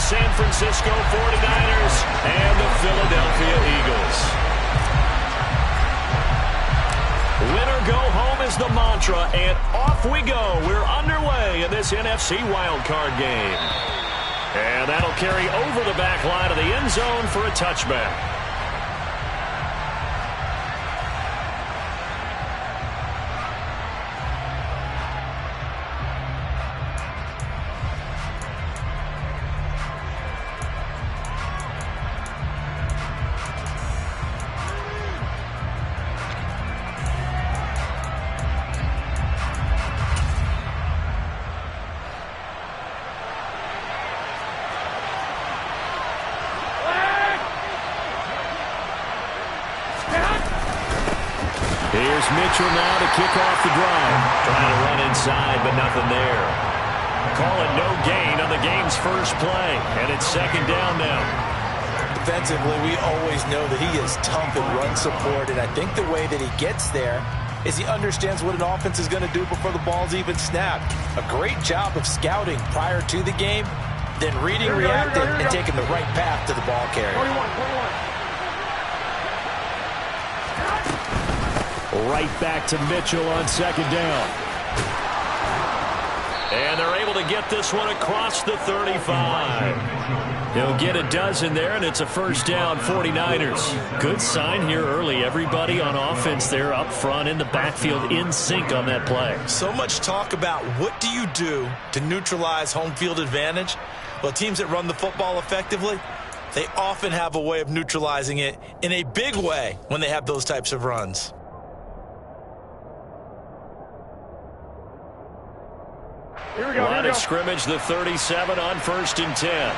San Francisco 49ers and the Philadelphia Eagles. Winner go home is the mantra, and off we go. We're underway in this NFC Wildcard game. And that'll carry over the back line of the end zone for a touchback. Here's Mitchell now to kick off the drive. Trying to run inside, but nothing there. Call it no gain on the game's first play, and it's second down now. Defensively, we always know that he is tough in run support, and I think the way that he gets there is he understands what an offense is going to do before the ball's even snapped. A great job of scouting prior to the game, then reading, reacting, and taking the right path to the ball carrier. 21. Right back to Mitchell on second down. And they're able to get this one across the 35. He'll get a dozen there, and it's a first down, 49ers. Good sign here early. Everybody on offense there up front in the backfield in sync on that play. So much talk about what do you do to neutralize home field advantage. Well, teams that run the football effectively, they often have a way of neutralizing it in a big way when they have those types of runs. Here we go. Line of scrimmage, the 37 on 1st and 10.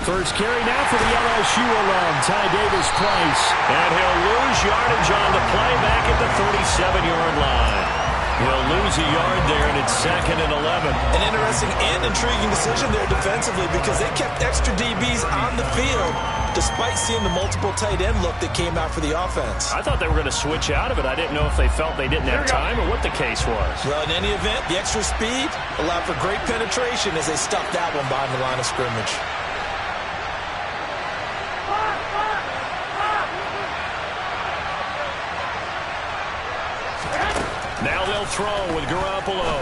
First carry now for the LSU alum, Ty Davis-Price. And he'll lose yardage on the play back at the 37-yard line. He'll lose a yard there, and it's 2nd and 11. An interesting and intriguing decision there defensively because they kept extra DBs on the field despite seeing the multiple tight end look that came out for the offense. I thought they were going to switch out of it. I didn't know if they felt they didn't have time or what the case was. Well, in any event, the extra speed allowed for great penetration as they stuffed that one behind the line of scrimmage. Now they'll throw with Garoppolo.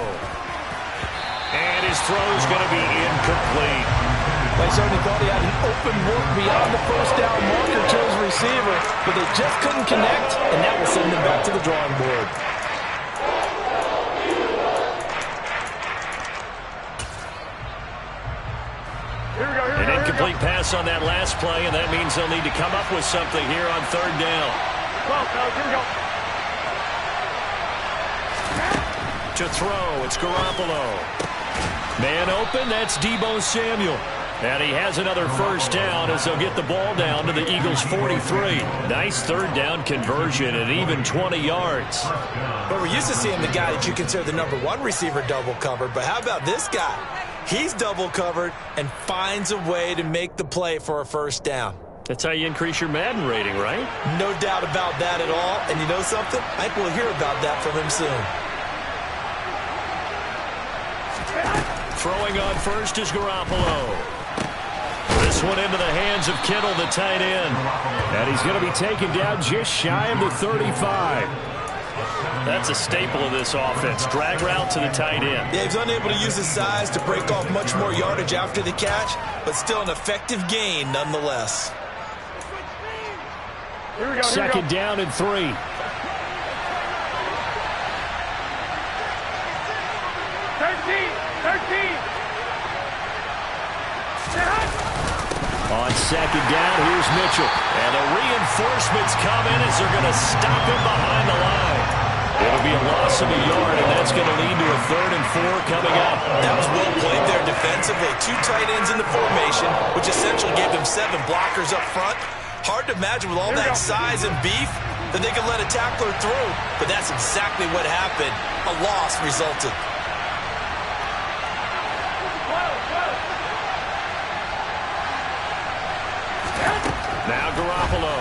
And his throw's going to be incomplete. They certainly thought he had an open look beyond the first down marker to his receiver, but they just couldn't connect, and that will send them back to the drawing board. An incomplete pass on that last play, and that means they'll need to come up with something here on 3rd down. Well, here we go. To throw, it's Garoppolo. Man open, that's Deebo Samuel. And he has another first down as they'll get the ball down to the Eagles' 43. Nice 3rd down conversion and even 20 yards. But we're used to seeing the guy that you consider the #1 receiver double covered. But how about this guy? He's double covered and finds a way to make the play for a first down. That's how you increase your Madden rating, right? No doubt about that at all. And you know something? I think we'll hear about that from him soon. Throwing on first is Garoppolo. This one into the hands of Kittle, the tight end. And he's going to be taken down just shy of the 35. That's a staple of this offense. Drag route to the tight end. Yeah, he's unable to use his size to break off much more yardage after the catch, but still an effective gain nonetheless. Here we go. Second down and 3. On second down, here's Mitchell. And the reinforcements come in as they're going to stop him behind the line. It'll be a loss of a yard, and that's going to lead to a 3rd and 4 coming up. That was well played there defensively. 2 tight ends in the formation, which essentially gave them 7 blockers up front. Hard to imagine with all that size and beef that they could let a tackler through. But that's exactly what happened. A loss resulted. Now Garoppolo.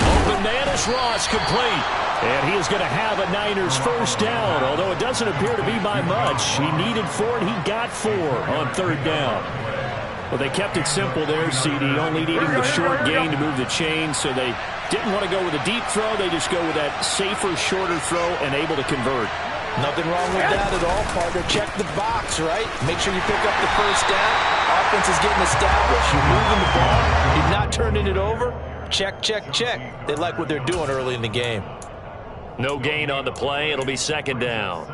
Open Demantis Ross complete. And he is going to have a Niners first down, although it doesn't appear to be by much. He needed 4, and he got 4 on third down. Well, they kept it simple there, CD, only needing the short gain to move the chain, so they didn't want to go with a deep throw. They just go with that safer, shorter throw and able to convert. Nothing wrong with that at all, partner. Check the box, right? Make sure you pick up the first down. Offense is getting established. You're moving the ball. You're not turning it over. Check, check, check. They like what they're doing early in the game. No gain on the play. It'll be second down.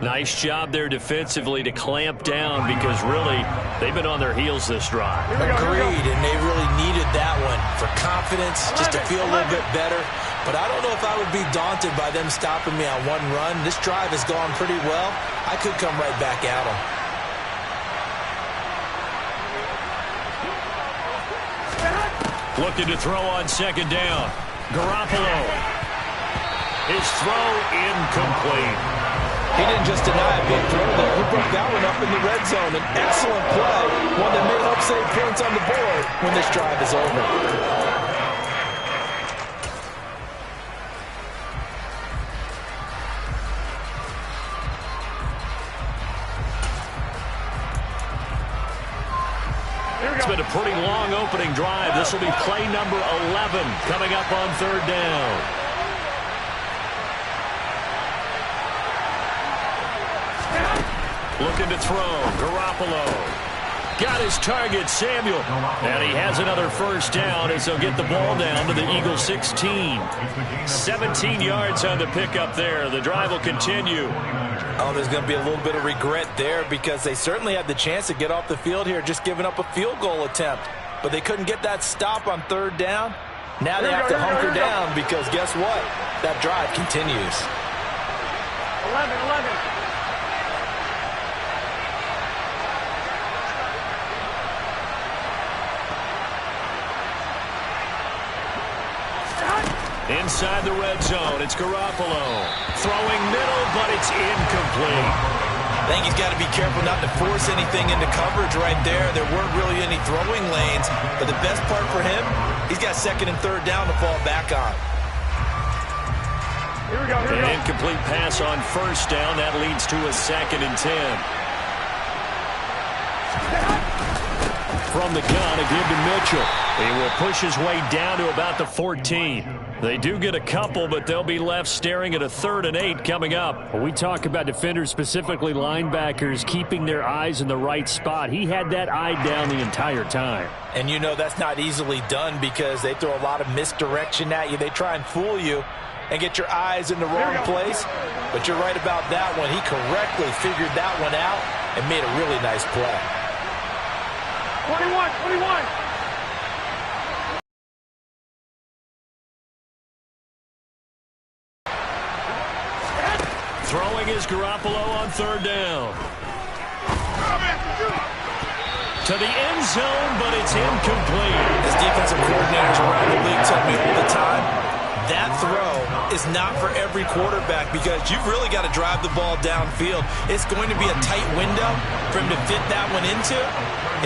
Nice job there defensively to clamp down because really they've been on their heels this drive. Agreed, and they really needed that one for confidence, just to feel a little bit better. But I don't know if I would be daunted by them stopping me on one run. This drive has gone pretty well. I could come right back at them. Looking to throw on second down. Garoppolo. His throw incomplete. He didn't just deny a big throw there. He broke that one up in the red zone. An excellent play, one that may help save points on the board when this drive is over. It's been a pretty long opening drive. This will be play number 11 coming up on third down. Looking to throw. Garoppolo. Got his target, Samuel. And he has another first down as they'll get the ball down to the Eagles 16. 17 yards on the pickup there. The drive will continue. Oh, there's going to be a little bit of regret there because they certainly had the chance to get off the field here just giving up a field goal attempt. But they couldn't get that stop on third down. Now they have to hunker down because guess what? That drive continues. 11. Inside the red zone, it's Garoppolo. Throwing middle, but it's incomplete. I think he's got to be careful not to force anything into coverage right there. There weren't really any throwing lanes, but the best part for him, he's got second and third down to fall back on. Here we go. An incomplete pass on first down. That leads to a 2nd and 10. From the gun, a give to Mitchell. He will push his way down to about the 14. They do get a couple, but they'll be left staring at a 3rd and 8 coming up. When we talk about defenders, specifically linebackers, keeping their eyes in the right spot. He had that eye down the entire time. And you know that's not easily done because they throw a lot of misdirection at you. They try and fool you and get your eyes in the wrong place. But you're right about that one. He correctly figured that one out and made a really nice play. 21. Throwing is Garoppolo on third down. To the end zone, but it's incomplete. As defensive coordinators around the league tell me all the time, that throw is not for every quarterback because you've really got to drive the ball downfield. It's going to be a tight window for him to fit that one into.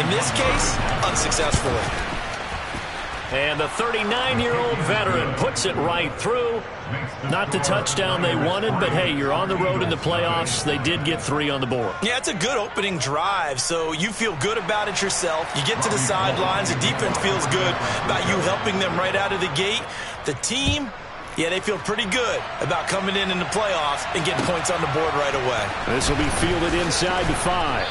In this case, unsuccessfully. And the 39-year-old veteran puts it right through. Not the touchdown they wanted, but hey, you're on the road in the playoffs. They did get 3 on the board. Yeah, it's a good opening drive, so you feel good about it yourself. You get to the sidelines. The defense feels good about you helping them right out of the gate. The team, yeah, they feel pretty good about coming in the playoffs and getting points on the board right away. This will be fielded inside the 5.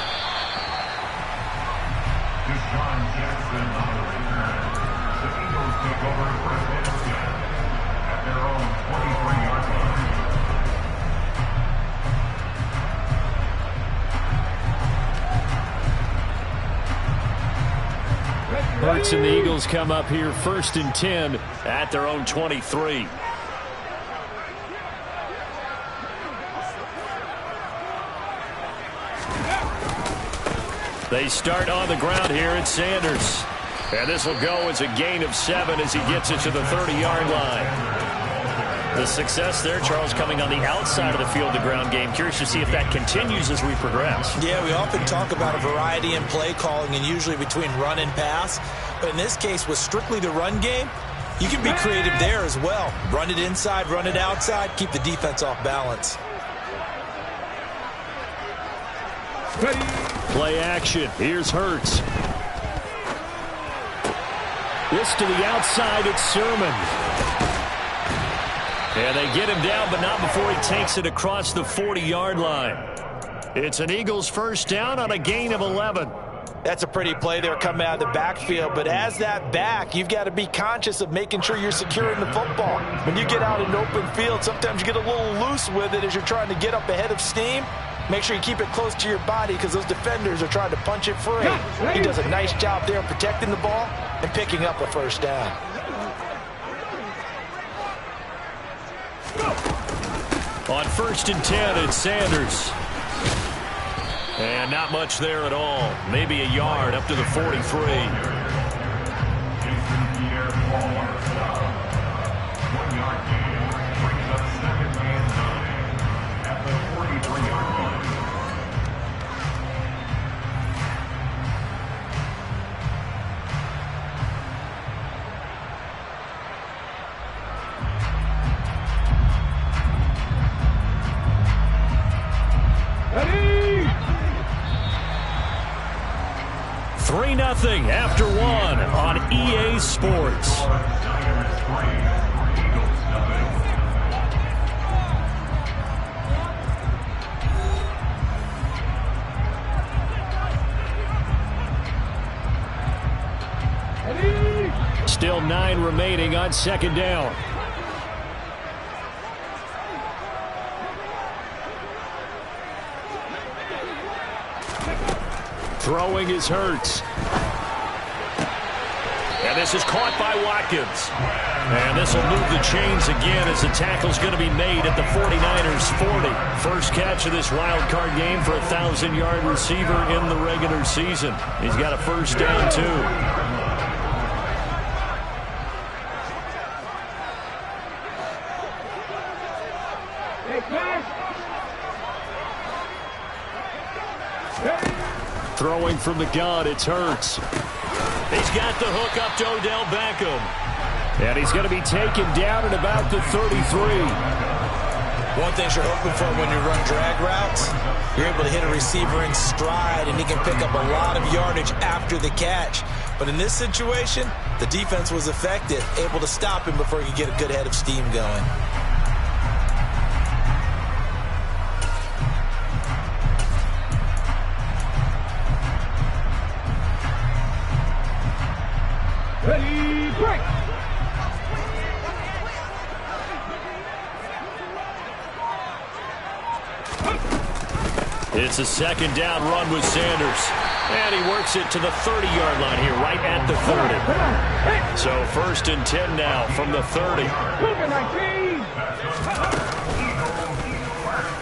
Hurts and the Eagles come up here 1st and 10 at their own 23. They start on the ground here at Sanders. And this will go as a gain of 7 as he gets it to the 30-yard line. The success there, Charles, coming on the outside of the field, the ground game. Curious to see if that continues as we progress. Yeah, we often talk about a variety in play calling and usually between run and pass. But in this case, with strictly the run game, You can be creative there as well. Run it inside, run it outside, keep the defense off balance. Play action. Here's Hurts. This to the outside. It's Sermon. And they get him down, but not before he takes it across the 40-yard line. It's an Eagles first down on a gain of 11. That's a pretty play there coming out of the backfield, but as that back, you've got to be conscious of making sure you're securing the football. When you get out in open field, sometimes you get a little loose with it as you're trying to get up ahead of steam. Make sure you keep it close to your body because those defenders are trying to punch it free. He does a nice job there protecting the ball and picking up a first down. On 1st and 10, it's Sanders. And not much there at all. Maybe a yard up to the 43. Nothing after one on EA Sports. Still 9 remaining on 2nd down. Throwing is Hurts. And this is caught by Watkins. And this will move the chains again as the tackle's going to be made at the 49ers 40. First catch of this wild card game for a 1,000-yard receiver in the regular season. He's got a first down, too. Throwing from the gun, it's Hurts. He's got the hook up to Odell Beckham. And he's going to be taken down at about the 33. One thing you're hoping for when you run drag routes, you're able to hit a receiver in stride, and he can pick up a lot of yardage after the catch. But in this situation, the defense was effective, able to stop him before he could get a good head of steam going. Ready, break! It's a 2nd down run with Sanders. And he works it to the 30-yard line here, right at the 30. So 1st and 10 now from the 30.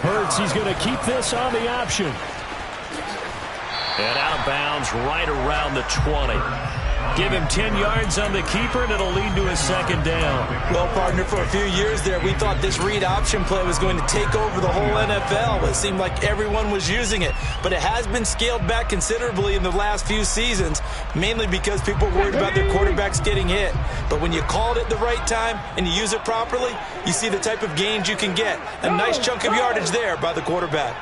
Hurts, he's going to keep this on the option. And out of bounds right around the 20. Give him 10 yards on the keeper, and it'll lead to a 2nd down. Well, partner, for a few years there, we thought this read option play was going to take over the whole NFL. It seemed like everyone was using it. But it has been scaled back considerably in the last few seasons, mainly because people are worried about their quarterbacks getting hit. But when you call it at the right time and you use it properly, you see the type of gains you can get. A nice chunk of yardage there by the quarterback.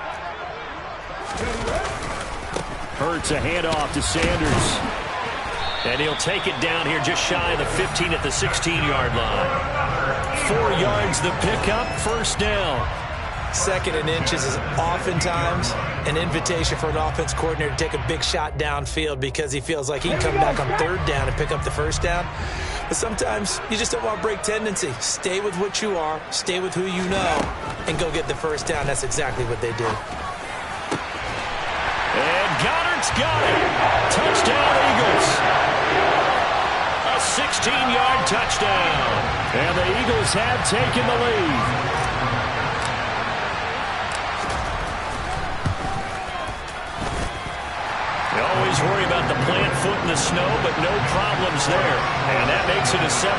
Hurts a handoff to Sanders. And he'll take it down here just shy of the 15 at the 16-yard line. 4 yards the pickup, first down. 2nd and inches is oftentimes an invitation for an offense coordinator to take a big shot downfield because he feels like he can come back on 3rd down and pick up the first down. But sometimes you just don't want to break tendency. Stay with what you are, stay with who you know, and go get the first down. That's exactly what they did. And Goddard's got it. Touchdown, Eagles. A 16-yard touchdown. And the Eagles have taken the lead. You always worry about the plant foot in the snow, but no problems there. And that makes it a 7-3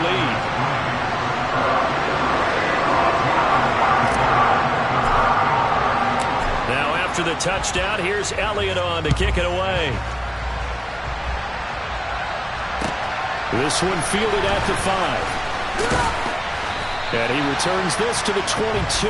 lead. Now after the touchdown, here's Elliott on to kick it away. This one fielded at the 5. And he returns this to the 22.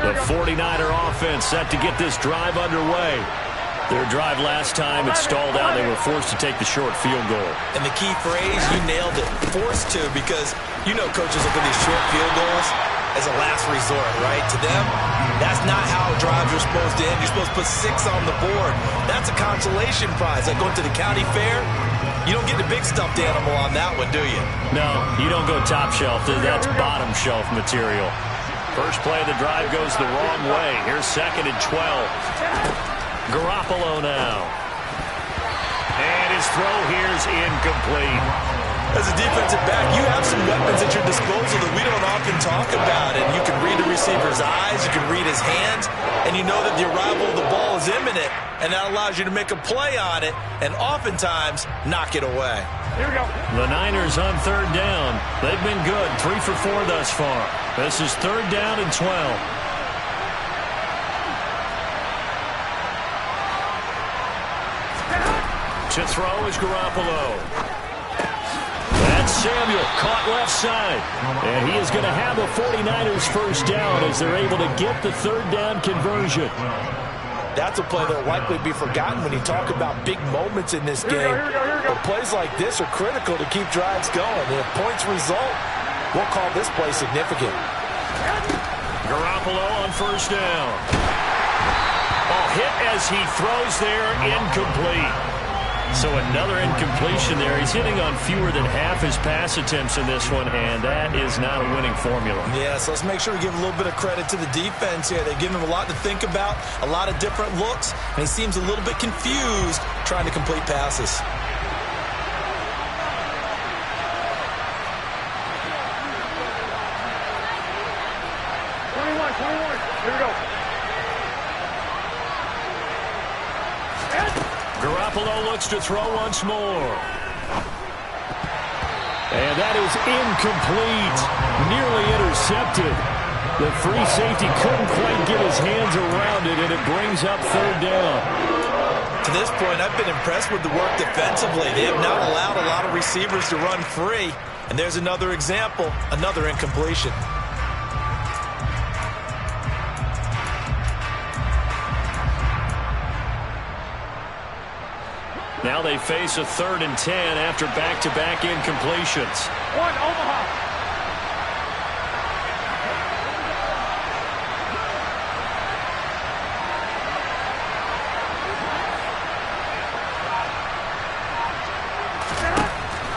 The 49er offense set to get this drive underway. Their drive last time, it stalled out. They were forced to take the short field goal. And the key phrase, you nailed it, forced to, because you know coaches look at these short field goals as a last resort, right? To them, that's not how drives are supposed to end. You're supposed to put 6 on the board. That's a consolation prize. Like going to the county fair, you don't get the big stuffed animal on that one, do you? No, you don't go top shelf. That's bottom shelf material. First play of the drive goes the wrong way. Here's 2nd and 12. Garoppolo now. And his throw here is incomplete. As a defensive back, you have some weapons at your disposal that we don't often talk about. And you can read the receiver's eyes, you can read his hands, and you know that the arrival of the ball is imminent. And that allows you to make a play on it and oftentimes knock it away. Here we go. The Niners on 3rd down. They've been good, 3 for 4 thus far. This is 3rd down and 12. To throw is Garoppolo. That's Samuel, caught left side. And he is going to have a 49ers first down as they're able to get the 3rd down conversion. That's a play that will likely be forgotten when you talk about big moments in this game. But plays like this are critical to keep drives going. And if points result, we'll call this play significant. Garoppolo on first down. Ball hit as he throws there, incomplete. So another incompletion there. He's hitting on fewer than half his pass attempts in this one, and that is not a winning formula. Yeah, so let's make sure we give a little bit of credit to the defense here. They give him a lot to think about, a lot of different looks, and he seems a little bit confused trying to complete passes. Here we go. Garoppolo looks to throw once more. And that is incomplete. Nearly intercepted. The free safety couldn't quite get his hands around it, and it brings up 3rd down. To this point, I've been impressed with the work defensively. They have not allowed a lot of receivers to run free. And there's another example, another incompletion. Now they face a 3rd and 10 after back-to-back incompletions. 1, Omaha.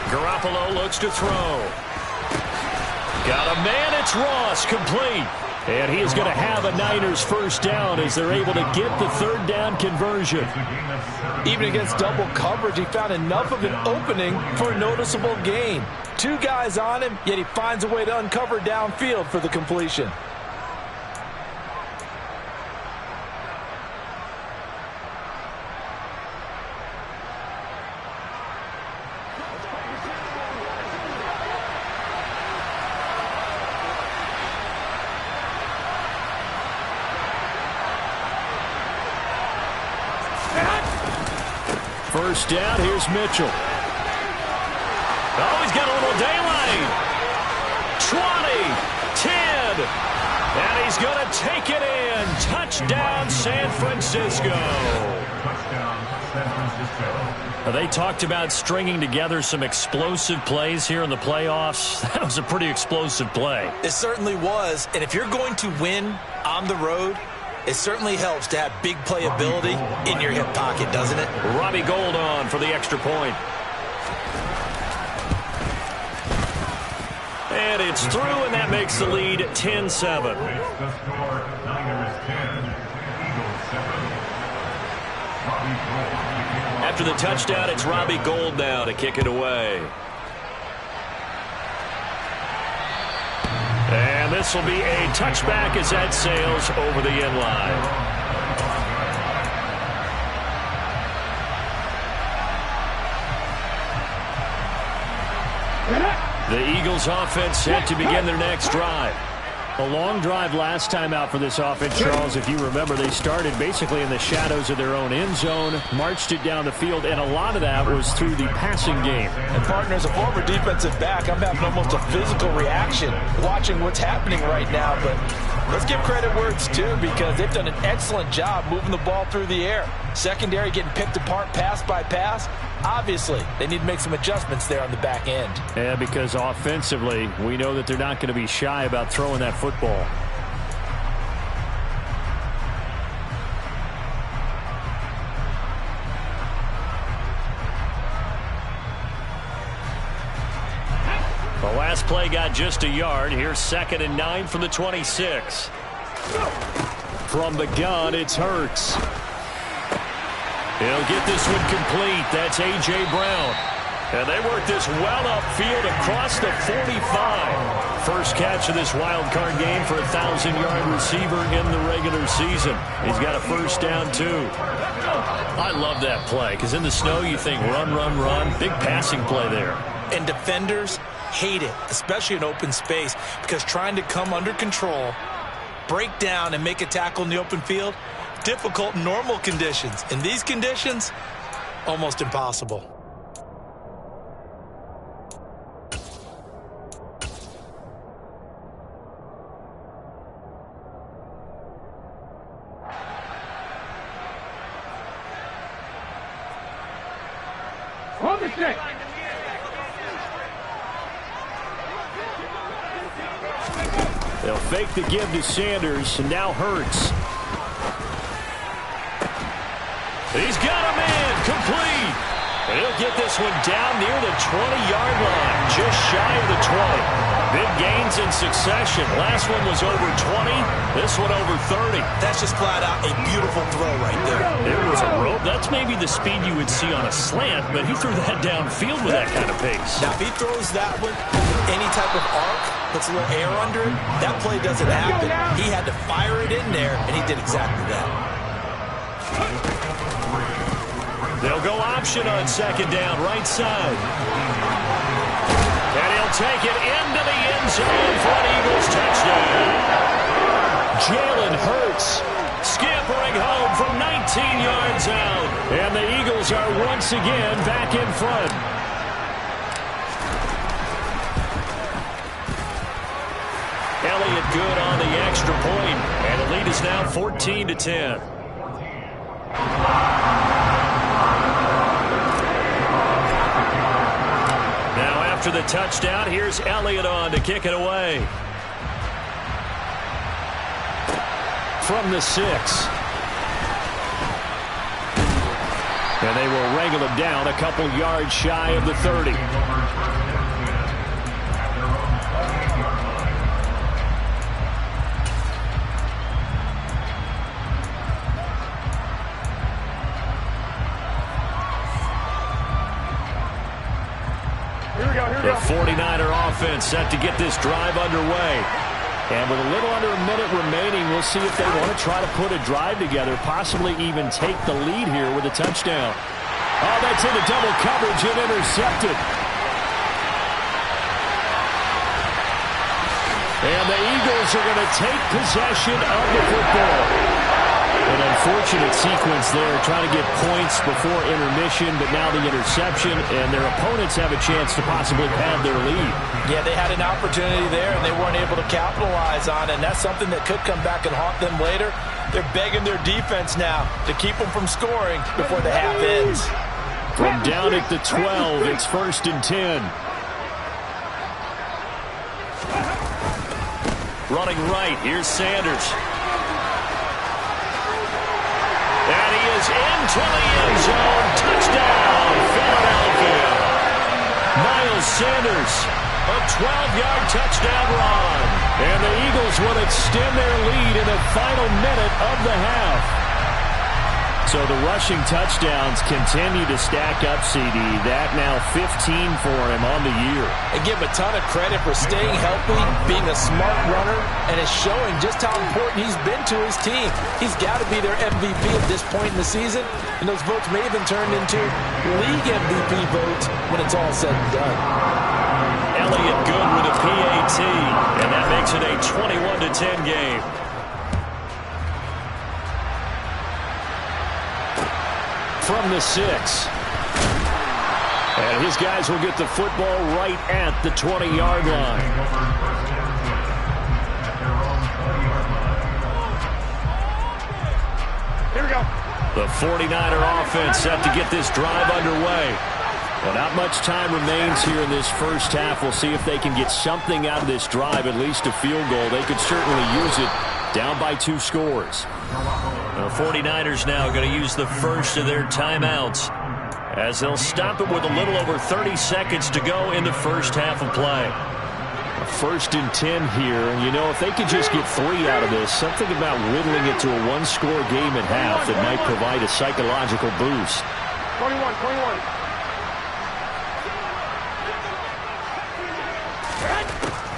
Garoppolo looks to throw. Got a man, it's Ross, complete. And he is going to have a Niners first down as they're able to get the 3rd down conversion. Even against double coverage, he found enough of an opening for a noticeable gain. 2 guys on him, yet he finds a way to uncover downfield for the completion. First down, here's Mitchell. Oh, he's got a little daylight. 20, 10, and he's going to take it in. Touchdown, San Francisco. They talked about stringing together some explosive plays here in the playoffs. That was a pretty explosive play. It certainly was, and if you're going to win on the road, it certainly helps to have big playability in your hip pocket, doesn't it? Robbie Gould on for the extra point. And it's through, and that makes the lead 10-7. After the touchdown, it's Robbie Gould now to kick it away. And this will be a touchback as that sails over the end line. The Eagles offense set to begin their next drive. A long drive last time out for this offense, Charles. If you remember, they started basically in the shadows of their own end zone, marched it down the field, and a lot of that was through the passing game. And partner, as a former defensive back, I'm having almost a physical reaction watching what's happening right now. But let's give credit where it's due, because they've done an excellent job moving the ball through the air. Secondary getting picked apart pass by pass. Obviously, they need to make some adjustments there on the back end. Yeah, because offensively, we know that they're not going to be shy about throwing that football. The last play got just a yard. Here's 2nd and 9 from the 26. From the gun, it's Hurts. He'll get this one complete. That's A.J. Brown. And they work this well upfield across the 45. First catch of this wild card game for a 1,000-yard receiver in the regular season. He's got a first down, too. I love that play, because in the snow you think run, run, run. Big passing play there. And defenders hate it, especially in open space, because trying to come under control, break down, and make a tackle in the open field, difficult in normal conditions. In these conditions, almost impossible. On the stick. They'll fake the give to Sanders, and now Hurts. He's got a man complete. And he'll get this one down near the 20-yard line, just shy of the 20. Big gains in succession. Last one was over 20. This one over 30. That's just flat out a beautiful throw right there. There was a rope. That's maybe the speed you would see on a slant, but he threw that downfield with that kind of pace. Now, if he throws that one any type of arc, puts a little air under it, that play doesn't happen. He had to fire it in there, and he did exactly that. They'll go option on 2nd down, right side. And he'll take it into the end zone for an Eagles touchdown. Jalen Hurts scampering home from 19 yards out. And the Eagles are once again back in front. Elliott good on the extra point, and the lead is now 14-10. After the touchdown, here's Elliott on to kick it away. From the 6. And they will wrangle him down a couple yards shy of the 30. The 49er offense set to get this drive underway. And with a little under a minute remaining, we'll see if they want to try to put a drive together, possibly even take the lead here with a touchdown. Oh, that's into double coverage and intercepted. And the Eagles are going to take possession of the football. An unfortunate sequence there, trying to get points before intermission, but now the interception, and their opponents have a chance to possibly pad their lead. Yeah, they had an opportunity there, and they weren't able to capitalize on it, and that's something that could come back and haunt them later. They're begging their defense now to keep them from scoring before the half ends. From down at the 12, it's 1st and 10. Running right, here's Sanders. And he is into the end zone. Touchdown, Philadelphia. Miles Sanders, a 12-yard touchdown run. And the Eagles will extend their lead in the final minute of the half. So the rushing touchdowns continue to stack up, CD. That now 15 for him on the year. And give him a ton of credit for staying healthy, being a smart runner, and it's showing just how important he's been to his team. He's got to be their MVP at this point in the season, and those votes may even turn into league MVP votes when it's all said and done. Elliott good with a PAT, and that makes it a 21-10 game. From the 6. And his guys will get the football right at the 20-yard line. Here we go. The 49er offense set to get this drive underway. Well, not much time remains here in this first half. We'll see if they can get something out of this drive, at least a field goal. They could certainly use it down by 2 scores. The 49ers now going to use the first of their timeouts as they'll stop it with a little over 30 seconds to go in the first half of play. A 1st and 10 here, and you know, if they could just get 3 out of this, something about whittling it to a 1-score game at half that might provide a psychological boost. 21.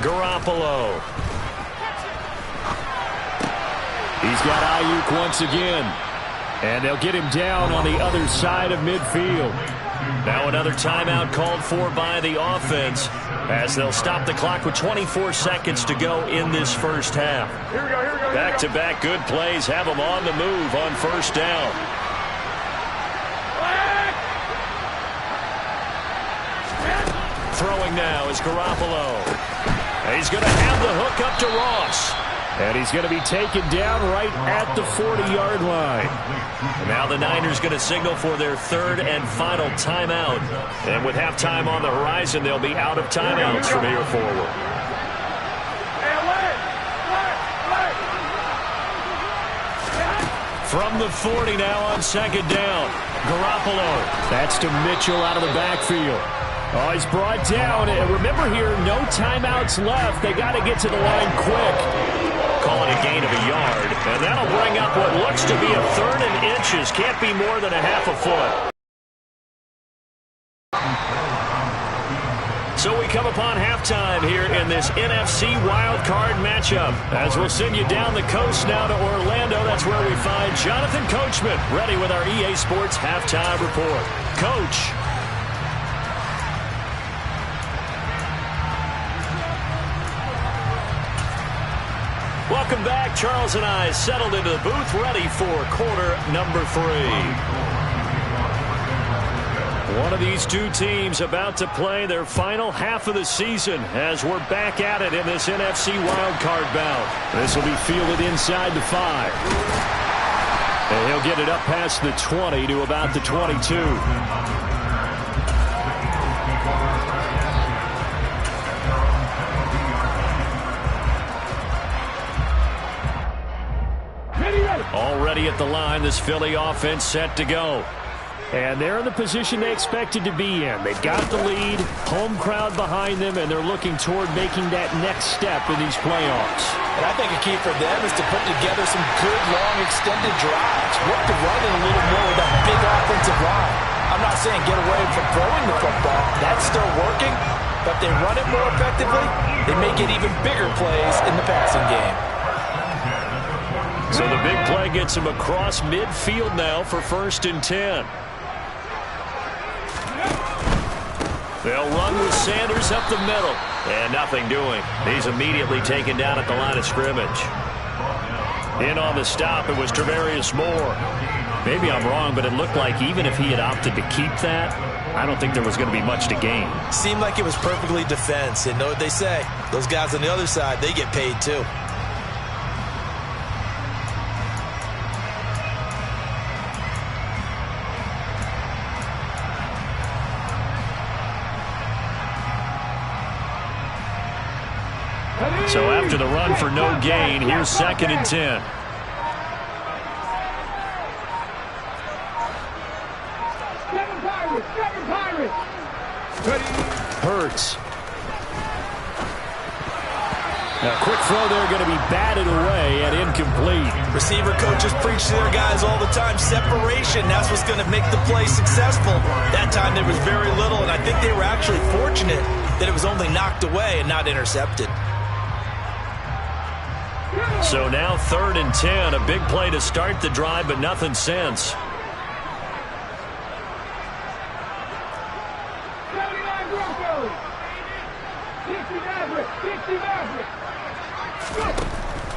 Garoppolo. He's got Ayuk once again. And they'll get him down on the other side of midfield. Now another timeout called for by the offense as they'll stop the clock with 24 seconds to go in this first half. Here we go. Back-to-back good plays have them on the move on first down. Throwing now is Garoppolo. He's going to have the hook up to Ross. And he's going to be taken down right at the 40-yard line. Now the Niners going to signal for their 3rd and final timeout. And with halftime on the horizon, they'll be out of timeouts from here forward. From the 40 now on 2nd down. Garoppolo. That's to Mitchell out of the backfield. Oh, he's brought down. And remember here, no timeouts left. They got to get to the line quick. Calling a gain of a yard. And that'll bring up what looks to be a 3rd and inches. Can't be more than a half a foot. So we come upon halftime here in this NFC Wildcard matchup. As we'll send you down the coast now to Orlando. That's where we find Jonathan Coachman ready with our EA Sports Halftime Report. Coach. Welcome back. Charles and I settled into the booth, ready for quarter number 3. One of these two teams about to play their final half of the season as we're back at it in this NFC wildcard bout. This will be fielded inside the 5. And he'll get it up past the 20 to about the 22. Already at the line, this Philly offense set to go. And they're in the position they expected to be in. They've got the lead, home crowd behind them, and they're looking toward making that next step in these playoffs. And I think a key for them is to put together some good, long, extended drives. Work the run in a little more with that big offensive line. I'm not saying get away from throwing the football. That's still working. But they run it more effectively, they may get even bigger plays in the passing game. So the big play gets him across midfield now for 1st and 10. They'll run with Sanders up the middle. And nothing doing. He's immediately taken down at the line of scrimmage. In on the stop, it was Travarius Moore. Maybe I'm wrong, but it looked like even if he had opted to keep that, I don't think there was going to be much to gain. Seemed like it was perfectly defense. And know what they say? Those guys on the other side, they get paid too. So after the run for no gain, here's 2nd and 10. Hurts. Now, quick throw there going to be batted away and incomplete. Receiver coaches preach to their guys all the time, separation. That's what's going to make the play successful. That time there was very little, and I think they were actually fortunate that it was only knocked away and not intercepted. So now 3rd and 10, a big play to start the drive, but nothing since.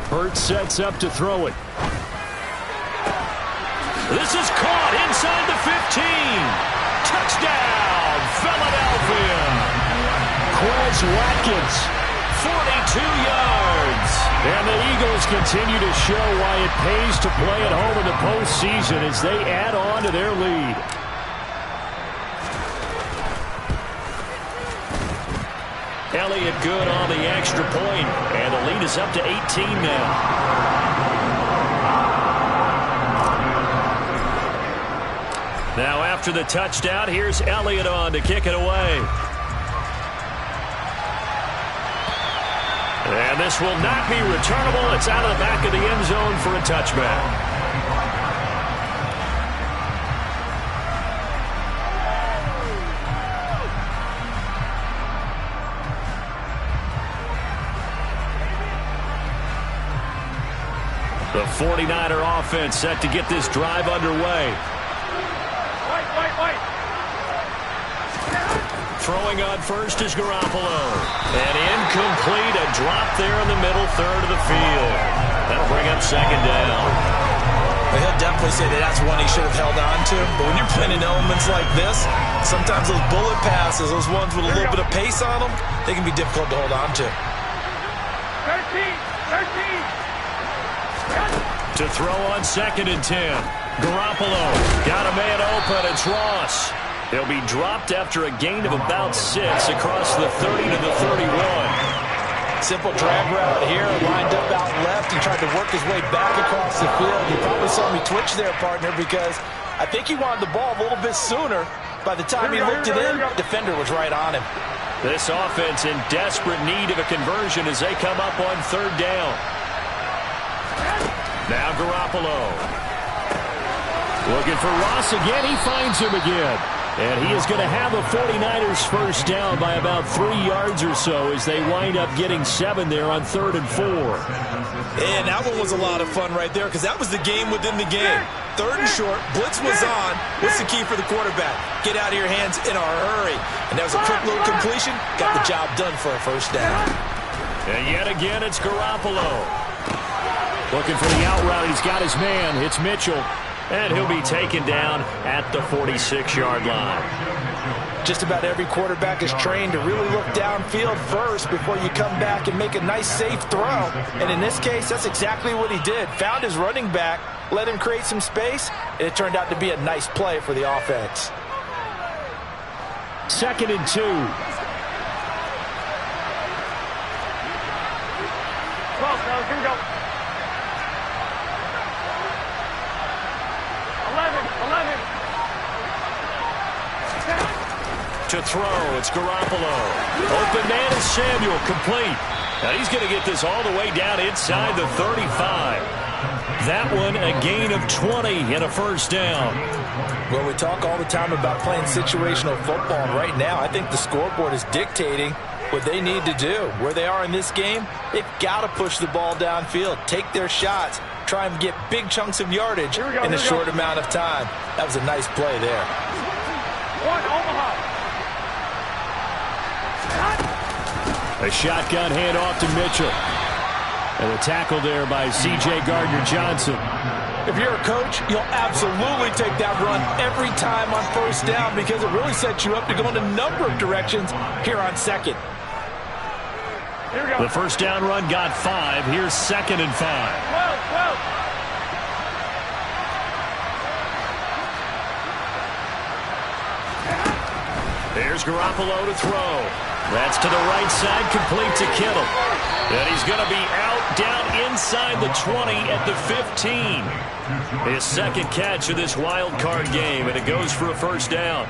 Hurts sets up to throw it. This is caught inside the 15. Touchdown, Philadelphia. Quez Watkins, 42 yards. And the Eagles continue to show why it pays to play at home in the postseason as they add on to their lead. Elliott good on the extra point, and the lead is up to 18 now. Now after the touchdown, here's Elliott on to kick it away. And this will not be returnable. It's out of the back of the end zone for a touchback. The 49er offense set to get this drive underway. Throwing on first is Garoppolo. And incomplete, a drop there in the middle third of the field. That'll bring up 2nd down. Well, he'll definitely say that that's one he should have held on to. But when you're playing in elements like this, sometimes those bullet passes, those ones with a little bit of pace on them, they can be difficult to hold on to. 13. To throw on 2nd and 10. Garoppolo got a man open. It's Ross. He'll be dropped after a gain of about 6 across the 30 to the 31. Simple drag route here, lined up out left and tried to work his way back across the field. You probably saw me twitch there, partner, because I think he wanted the ball a little bit sooner. By the time he looked it in, defender was right on him. This offense in desperate need of a conversion as they come up on 3rd down. Now Garoppolo. Looking for Ross again. He finds him again. And he is going to have a 49ers first down by about 3 yards or so as they wind up getting 7 there on 3rd and 4. And that one was a lot of fun right there because that was the game within the game. 3rd and short, blitz was on. What's the key for the quarterback? Get out of your hands in a hurry. And that was a quick little completion. Got the job done for a first down. And yet again, it's Garoppolo. Looking for the out route. He's got his man. It's Mitchell. And he'll be taken down at the 46-yard line. Just about every quarterback is trained to really look downfield first before you come back and make a nice, safe throw. And in this case, that's exactly what he did. Found his running back, let him create some space, and it turned out to be a nice play for the offense. 2nd and 2. Close, fellas. Here we go. 11. To throw, it's Garoppolo. Open man is Samuel, complete. Now he's going to get this all the way down inside the 35. That one a gain of 20 and a first down. Well, we talk all the time about playing situational football, and right now I think the scoreboard is dictating what they need to do. Where they are in this game, they've got to push the ball downfield, take their shots, try and get big chunks of yardage in a short amount of time. That was a nice play there. One, Omaha. A shotgun handoff to Mitchell. And a tackle there by C.J. Gardner-Johnson. If you're a coach, you'll absolutely take that run every time on first down because it really sets you up to go in a number of directions here on 2nd. Here we go. The first down run got 5. Here's 2nd and 5. 12. There's Garoppolo to throw. That's to the right side, complete to Kittle. And he's going to be out down inside the 20 at the 15. His 2nd catch of this wild card game, and it goes for a first down.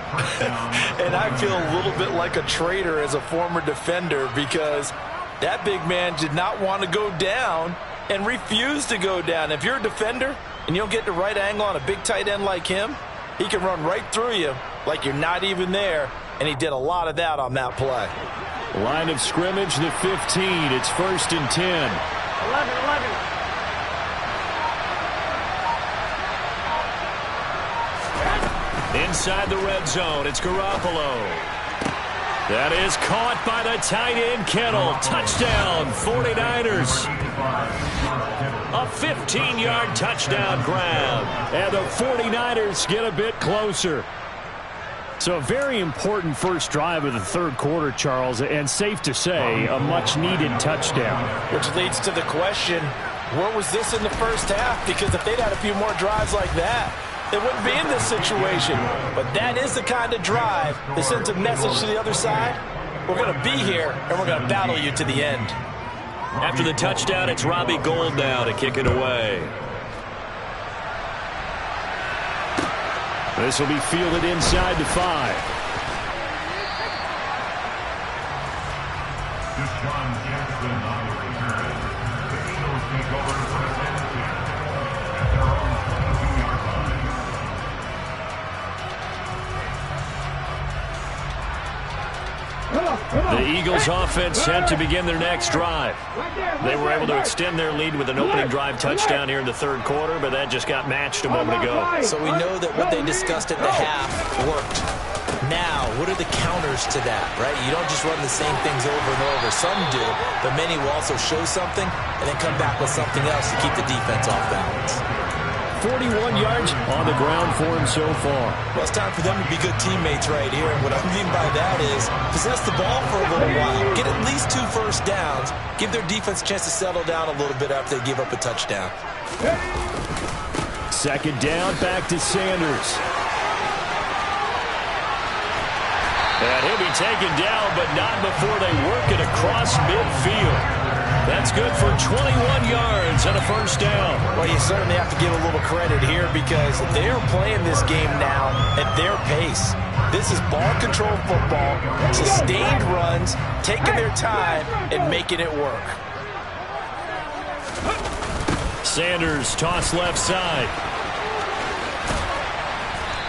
And I feel a little bit like a traitor as a former defender because That big man did not want to go down and refused to go down. If you're a defender and you don't get the right angle on a big tight end like him, he can run right through you like you're not even there, and he did a lot of that on that play. Line of scrimmage, the 15. It's 1st and 10. 11. Inside the red zone, it's Garoppolo. That is caught by the tight end, Kittle. Touchdown, 49ers. A 15-yard touchdown grab. And the 49ers get a bit closer. So a very important first drive of the third quarter, Charles, and safe to say, a much-needed touchdown. Which leads to the question, where was this in the first half? Because if they'd had a few more drives like that, they wouldn't be in this situation. But that is the kind of drive that sends a message to the other side. We're going to be here, and we're going to battle you to the end. After the touchdown, it's Robbie Gould now to kick it away. This will be fielded inside the 5. The Eagles offense set to begin their next drive. They were able to extend their lead with an opening drive touchdown here in the third quarter, but that just got matched a moment ago. So we know that what they discussed at the half worked. Now, what are the counters to that, right? You don't just run the same things over and over. Some do, but many will also show something and then come back with something else to keep the defense off balance. 41 yards on the ground for him so far. Well, it's time for them to be good teammates right here. And what I mean by that is possess the ball for a little while. Get at least 2 first downs. Give their defense a chance to settle down a little bit after they give up a touchdown. Second down, back to Sanders. And he'll be taken down, but not before they work it across midfield. That's good for 21 yards and a first down. Well, you certainly have to give a little credit here because they are playing this game now at their pace. This is ball control football, sustained runs, taking their time and making it work. Sanders toss left side.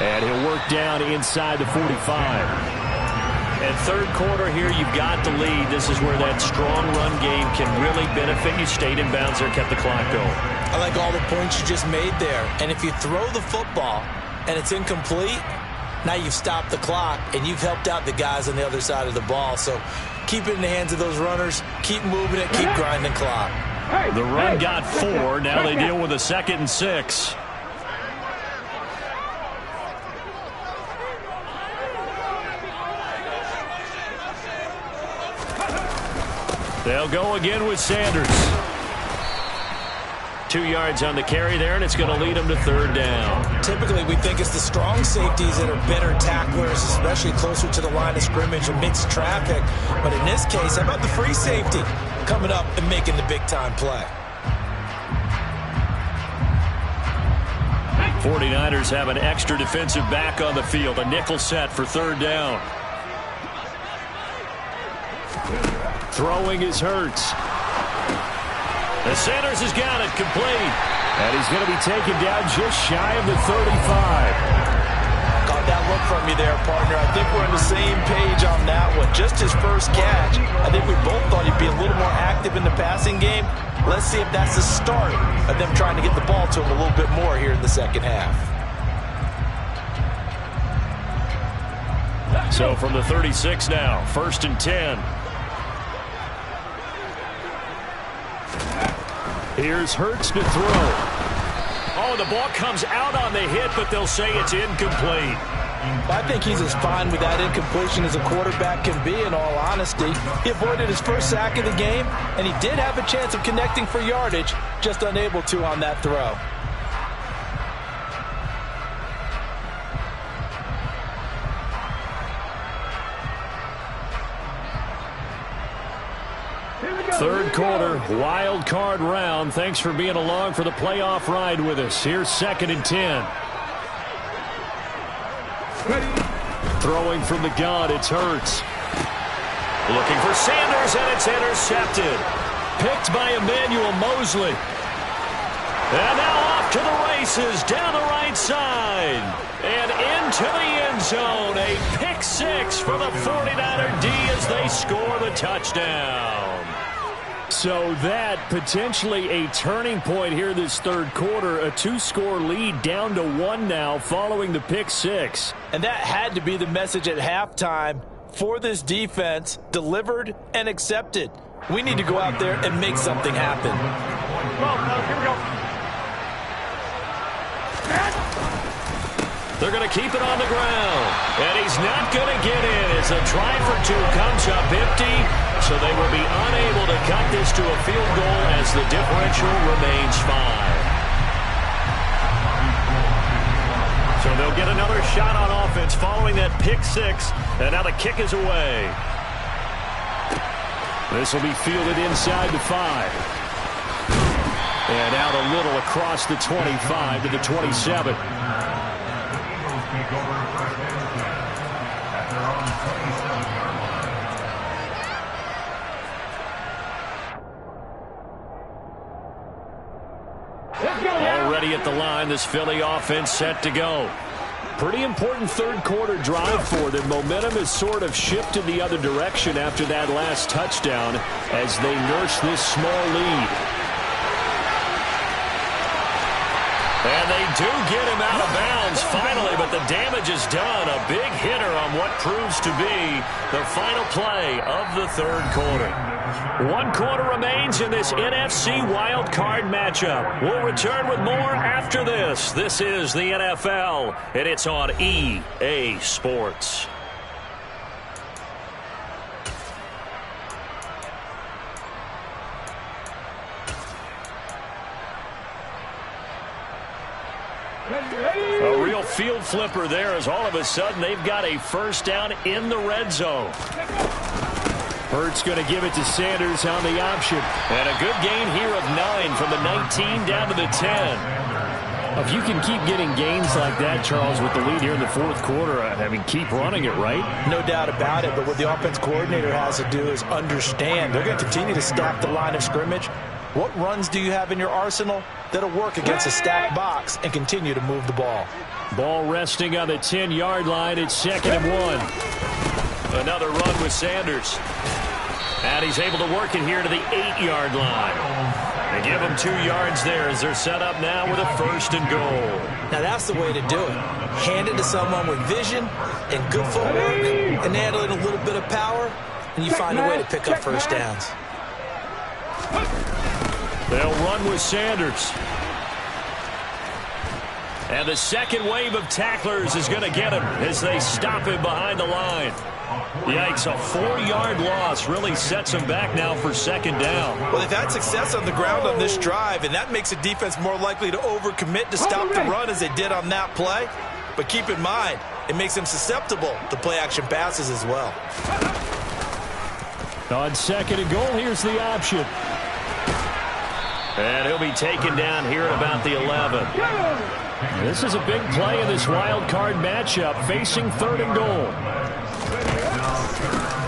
And he'll work down inside the 45. And third quarter here, you've got the lead. This is where that strong run game can really benefit you. Stayed in bounds there, kept the clock going. I like all the points you just made there. And if you throw the football and it's incomplete, now you've stopped the clock and you've helped out the guys on the other side of the ball. So keep it in the hands of those runners. Keep moving it. Keep grinding clock. The run got 4. Now they deal with a 2nd and 6. They'll go again with Sanders. 2 yards on the carry there, and it's going to lead them to third down. Typically, we think it's the strong safeties that are better tacklers, especially closer to the line of scrimmage and mixed traffic. But in this case, how about the free safety coming up and making the big-time play? 49ers have an extra defensive back on the field, a nickel set for third down. Throwing is Hurts. The Sanders has got it complete. And he's going to be taken down just shy of the 35. Got that look from you there, partner. I think we're on the same page on that one. Just his first catch. I think we both thought he'd be a little more active in the passing game. Let's see if that's the start of them trying to get the ball to him a little bit more here in the second half. So from the 36 now, 1st and 10. Here's Hurts to throw. Oh, the ball comes out on the hit, but they'll say it's incomplete. I think he's as fine with that incompletion as a quarterback can be, in all honesty. He avoided his first sack of the game, and he did have a chance of connecting for yardage, just unable to on that throw. Third quarter, wild card round. Thanks for being along for the playoff ride with us. Here's 2nd and 10. Throwing from the gun, it's Hurts. Looking for Sanders, and it's intercepted. Picked by Emmanuel Mosley. And now off to the races down the right side. And into the end zone. A pick six for the 49er D as they score the touchdown. So that potentially a turning point here this third quarter. A two-score lead down to one now following the pick six. And that had to be the message at halftime for this defense. Delivered and accepted. We need to go out there and make something happen. Well, here we go. They're going to keep it on the ground. And he's not going to get in as a try for two comes up empty. So they will be unable to cut this to a field goal as the differential remains 5. So they'll get another shot on offense following that pick six. And now the kick is away. This will be fielded inside the 5. And out a little across the 25 to the 27. Already at the line, this Philly offense set to go. Pretty important third quarter drive for them. Momentum has sort of shifted the other direction after that last touchdown as they nurse this small lead. And they do get him out of bounds finally, but the damage is done. A big hitter on what proves to be the final play of the third quarter. 1 quarter remains in this NFC Wildcard matchup. We'll return with more after this. This is the NFL, and it's on EA Sports. A real field flipper there as all of a sudden they've got a first down in the red zone. Hurts going to give it to Sanders on the option. And a good gain here of 9 from the 19 down to the 10. If you can keep getting gains like that, Charles, with the lead here in the fourth quarter, I mean, keep running it, right? No doubt about it, but what the offense coordinator has to do is understand they're going to continue to stack the line of scrimmage. What runs do you have in your arsenal that'll work against a stacked box and continue to move the ball? Ball resting on the 10-yard line. It's 2nd and 1. Another run with Sanders. And he's able to work it here to the 8-yard line. They give him 2 yards there as they're set up now with a 1st and goal. Now that's the way to do it. Hand it to someone with vision and good footwork and handle it a little bit of power, and you find a way to pick up first downs. They'll run with Sanders. And the second wave of tacklers is going to get him as they stop him behind the line. Yikes, a 4-yard loss really sets them back now for 2nd down. Well, they've had success on the ground on this drive, and that makes the defense more likely to overcommit to stop the run as they did on that play. But keep in mind, it makes them susceptible to play-action passes as well. On 2nd and goal, here's the option. And he'll be taken down here at about the 11. This is a big play in this wild card matchup, facing 3rd and goal.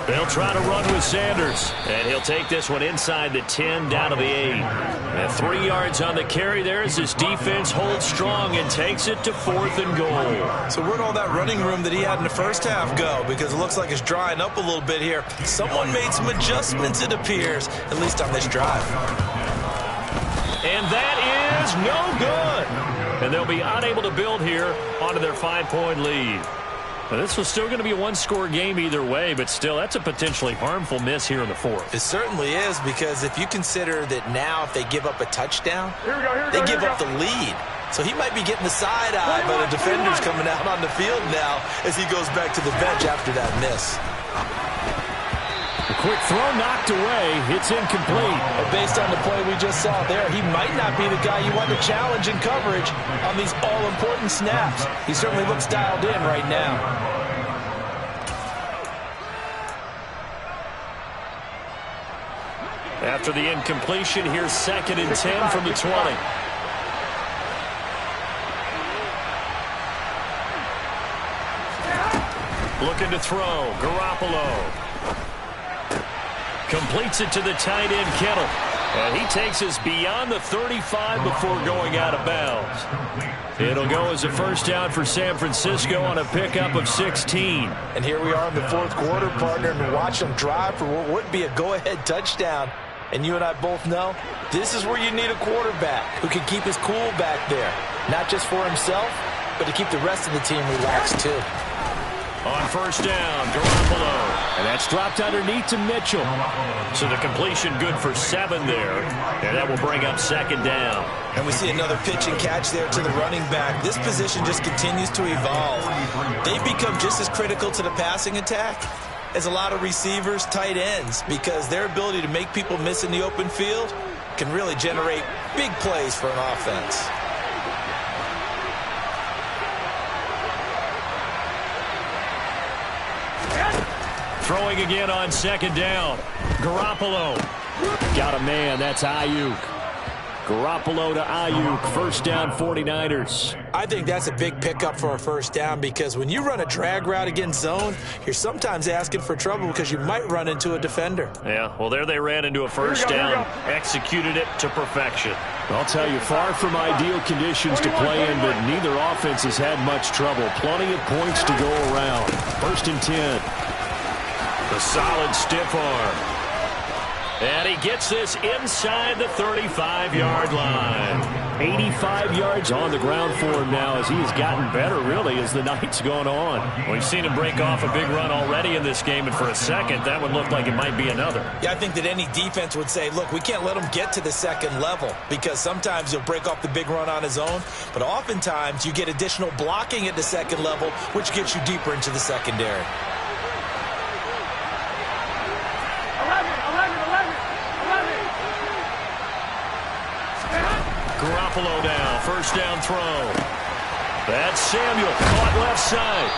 They'll try to run with Sanders, and he'll take this one inside the 10 down to the 8. And 3 yards on the carry there as this defense holds strong and takes it to 4th and goal. So where'd all that running room that he had in the first half go? Because it looks like it's drying up a little bit here. Someone made some adjustments, it appears, at least on this drive. And that is no good. And they'll be unable to build here onto their 5-point lead. Now, this was still going to be a 1-score game either way, but still, that's a potentially harmful miss here in the 4th. It certainly is, because if you consider that now if they give up a touchdown, they give up the lead. So he might be getting the side eye, but a defender's coming out on the field now as he goes back to the bench after that miss. A quick throw knocked away. It's incomplete. But based on the play we just saw there, he might not be the guy you want to challenge in coverage on these all-important snaps. He certainly looks dialed in right now. After the incompletion, here's 2nd and 10 from the 20. Looking to throw. Garoppolo. Completes it to the tight end, Kittle. And he takes us beyond the 35 before going out of bounds. It'll go as a first down for San Francisco on a pickup of 16. And here we are in the fourth quarter, partner, and watch them drive for what would be a go-ahead touchdown. And you and I both know this is where you need a quarterback who can keep his cool back there. Not just for himself, but to keep the rest of the team relaxed too. On first down, Garoppolo. And that's dropped underneath to Mitchell. So the completion good for 7 there. And that will bring up second down. And we see another pitch and catch there to the running back. This position just continues to evolve. They've become just as critical to the passing attack as a lot of receivers, tight ends, because their ability to make people miss in the open field can really generate big plays for an offense. Throwing again on second down. Garoppolo. Got a man. That's Ayuk. Garoppolo to Ayuk. First down, 49ers. I think that's a big pickup for a first down because when you run a drag route against zone, you're sometimes asking for trouble because you might run into a defender. Yeah, well, there they ran into a first down. Executed it to perfection. I'll tell you, far from ideal conditions to play in, but neither offense has had much trouble. Plenty of points to go around. First and 10. The solid stiff arm. And he gets this inside the 35-yard line. 85 yards on the ground for him now as he has gotten better, really, as the night's gone on. We've seen him break off a big run already in this game, and for a second, that would look like it might be another. Yeah, I think that any defense would say, look, we can't let him get to the second level because sometimes he'll break off the big run on his own, but oftentimes you get additional blocking at the second level, which gets you deeper into the secondary. Garoppolo down, first down throw. That's Samuel, caught left side.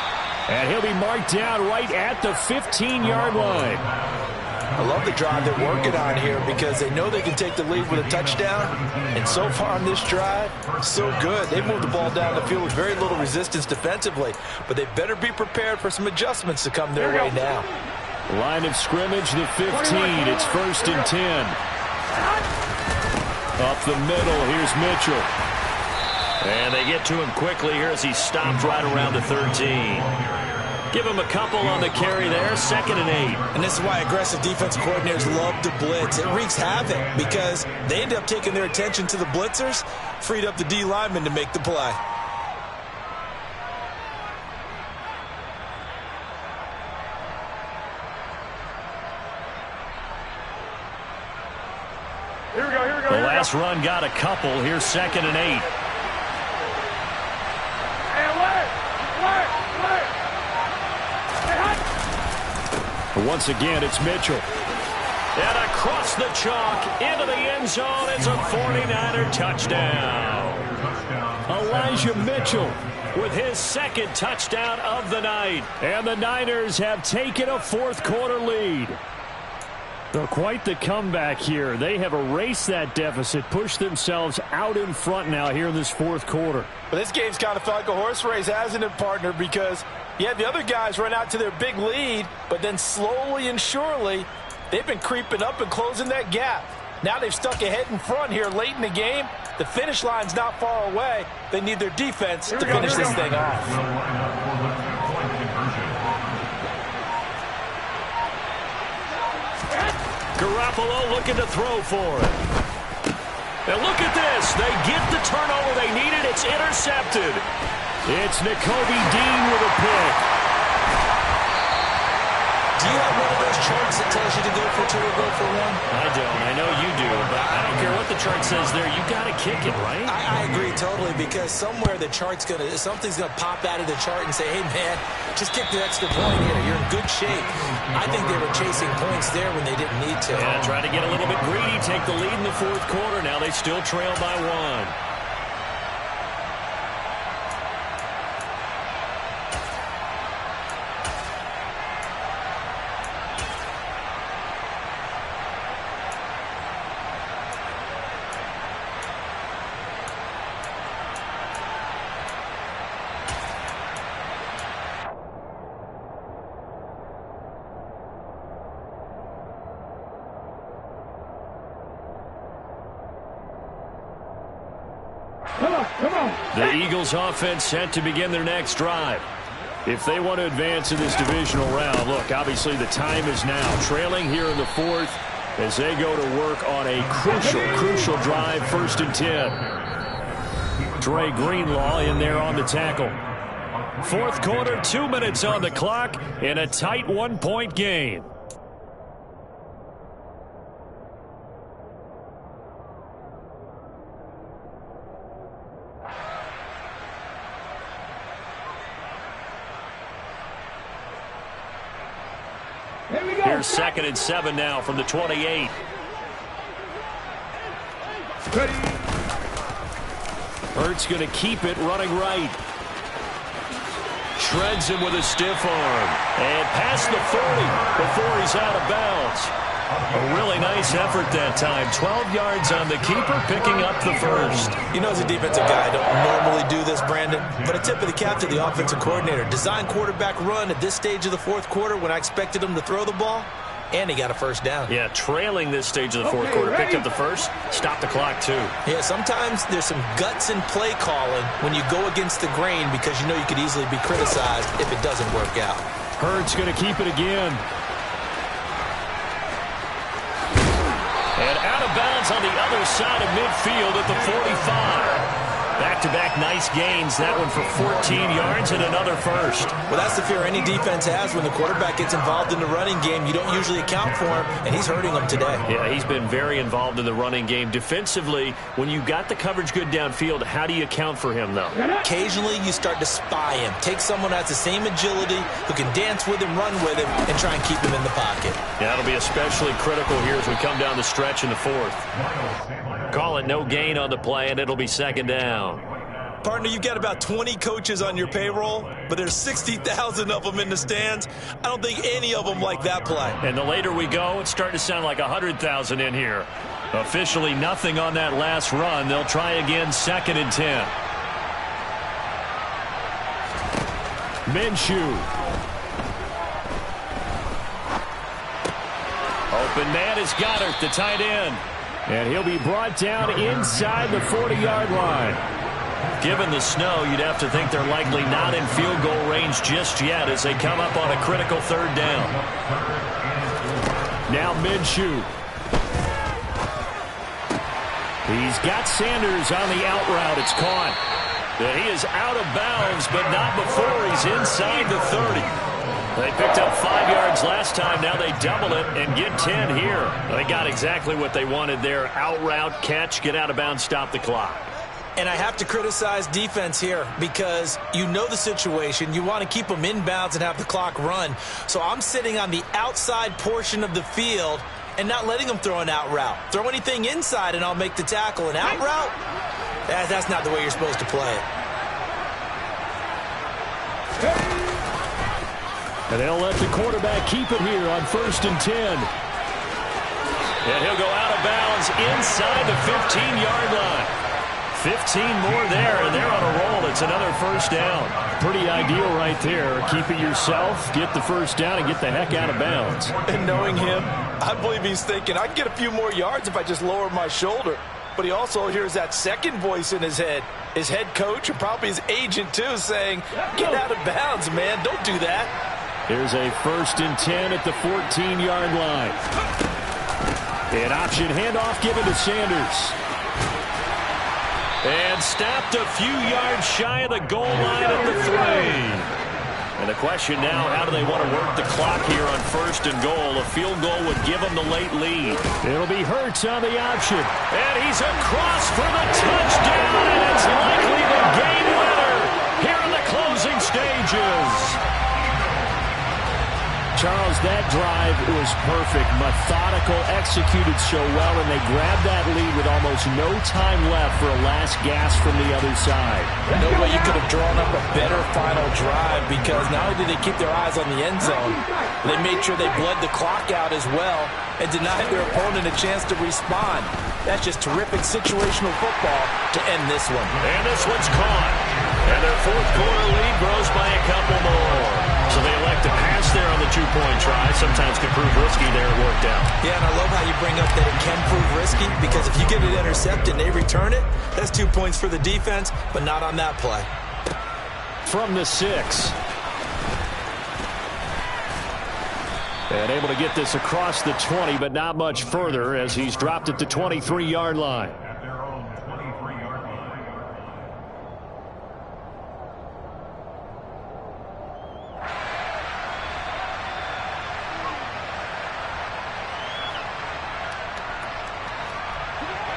And he'll be marked down right at the 15-yard line. I love the drive they're working on here because they know they can take the lead with a touchdown. And so far on this drive, so good. They moved the ball down the field with very little resistance defensively. But they better be prepared for some adjustments to come their way now. Line of scrimmage, the 15. It's first and 10. Up the middle, here's Mitchell. And they get to him quickly here as he stopped right around the 13. Give him a couple on the carry there, second and 8. And this is why aggressive defense coordinators love to blitz. It wreaks havoc because they end up taking their attention to the blitzers, freed up the D lineman to make the play. The last run got a couple. Here's second and 8. Once again, it's Mitchell. And across the chalk into the end zone. It's a 49er touchdown. Elijah Mitchell with his second touchdown of the night. And the Niners have taken a fourth quarter lead. So quite the comeback here. They have erased that deficit, pushed themselves out in front now here in this fourth quarter. But this game's kind of felt like a horse race, hasn't it, partner? Because you had the other guys run out to their big lead, but then slowly and surely, they've been creeping up and closing that gap. Now they've stuck ahead in front here late in the game. The finish line's not far away. They need their defense to finish this thing off. Garoppolo looking to throw for it. And look at this. They get the turnover they needed. It's intercepted. It's Nakobe Dean with a pick. Do you have one of those charts that tells you to go for 2 or go for 1? I don't. I know you do, but I don't care what the chart says there. You got to kick it, right? I agree totally because somewhere the chart's something's gonna pop out of the chart and say, hey man, just kick the extra point here. You're in good shape. I think they were chasing points there when they didn't need to. Yeah, try to get a little bit greedy, take the lead in the fourth quarter. Now they still trail by 1. The Eagles offense set to begin their next drive. If they want to advance in this divisional round, look, obviously the time is now. Trailing here in the fourth as they go to work on a crucial drive, 1st and 10. Dre Greenlaw in there on the tackle. Fourth quarter, 2 minutes on the clock in a tight 1-point game. Here's 2nd and 7 now from the 28. Hurts going to keep it running right. Shreds him with a stiff arm. And past the 40 before he's out of bounds. A really nice effort that time. 12 yards on the keeper, picking up the first. You know, as a defensive guy, I don't normally do this, Brandon, but a tip of the cap to the offensive coordinator. Design quarterback run at this stage of the fourth quarter when I expected him to throw the ball, and he got a first down. Yeah, trailing this stage of the fourth quarter. Picked up the first, stopped the clock too. Yeah, sometimes there's some guts in play calling when you go against the grain because you know you could easily be criticized if it doesn't work out. Hurts going to keep it again. And out of bounds on the other side of midfield at the 45. Back-to-back nice gains. That one for 14 yards and another first. Well, that's the fear any defense has when the quarterback gets involved in the running game. You don't usually account for him, and he's hurting them today. Yeah, he's been very involved in the running game. Defensively, when you got the coverage good downfield, how do you account for him, though? Occasionally, you start to spy him. Take someone who has the same agility, who can dance with him, run with him, and try and keep him in the pocket. Yeah, that'll be especially critical here as we come down the stretch in the fourth. Call it no gain on the play, and it'll be 2nd down. Partner, you've got about 20 coaches on your payroll, but there's 60,000 of them in the stands. I don't think any of them like that play. And the later we go, it's starting to sound like 100,000 in here. Officially nothing on that last run. They'll try again, 2nd and 10. Minshew. Open man is Goddard, the tight end. And he'll be brought down inside the 40-yard line. Given the snow, you'd have to think they're likely not in field goal range just yet as they come up on a critical 3rd down. Now Minshew. He's got Sanders on the out route. It's caught. He is out of bounds, but not before he's inside the 30. They picked up 5 yards last time. Now they double it and get 10 here. They got exactly what they wanted there. Out route, catch, get out of bounds, stop the clock. And I have to criticize defense here because you know the situation. You want to keep them inbounds and have the clock run. So I'm sitting on the outside portion of the field and not letting them throw an out route. Throw anything inside and I'll make the tackle. An out route? That's not the way you're supposed to play it. And they'll let the quarterback keep it here on 1st and 10. And he'll go out of bounds inside the 15-yard line. 15 more there, and they're on a roll. It's another first down. Pretty ideal right there. Keep it yourself, get the first down, and get the heck out of bounds. And knowing him, I believe he's thinking, I can get a few more yards if I just lower my shoulder. But he also hears that second voice in his head. His head coach and probably his agent, too, saying, get out of bounds, man. Don't do that. Here's a 1st and 10 at the 14-yard line. An option handoff given to Sanders. And stopped a few yards shy of the goal line at the 3. And the question now, how do they want to work the clock here on 1st and goal? A field goal would give them the late lead. It'll be Hurts on the option. And he's across for the touchdown, and it's likely the game winner here in the closing stages. Charles, that drive was perfect, methodical, executed so well, and they grabbed that lead with almost no time left for a last gasp from the other side. No way you could have drawn up a better final drive because not only did they keep their eyes on the end zone, they made sure they bled the clock out as well and denied their opponent a chance to respond. That's just terrific situational football to end this one. And this one's caught. And their fourth quarter lead grows by a couple more. So they elect to pass there on the two-point try. Sometimes can prove risky there. It worked out. Yeah, and I love how you bring up that it can prove risky, because if you get it intercepted and they return it, that's 2 points for the defense, but not on that play. From the 6. And able to get this across the 20, but not much further as he's dropped it to 23-yard line.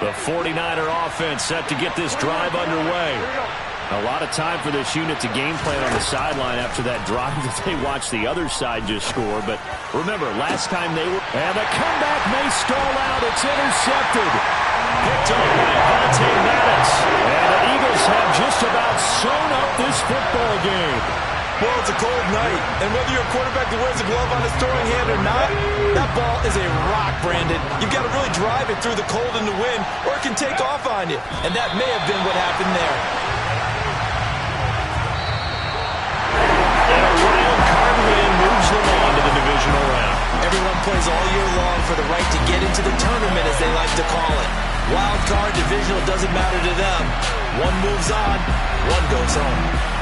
The 49er offense set to get this drive underway. A lot of time for this unit to game plan on the sideline after that drive that they watched the other side just score. But remember, last time they were... And the comeback may stall out. It's intercepted. Picked up by Vontae Maddox. And the Eagles have just about sewn up this football game. Well, it's a cold night, and whether you're a quarterback that wears a glove on his throwing hand or not, that ball is a rock, Brandon. You've got to really drive it through the cold and the wind, or it can take off on you, and that may have been what happened there. And a Wildcard win moves them on to the divisional round. Everyone plays all year long for the right to get into the tournament, as they like to call it. Wildcard, divisional, doesn't matter to them. One moves on, one goes home.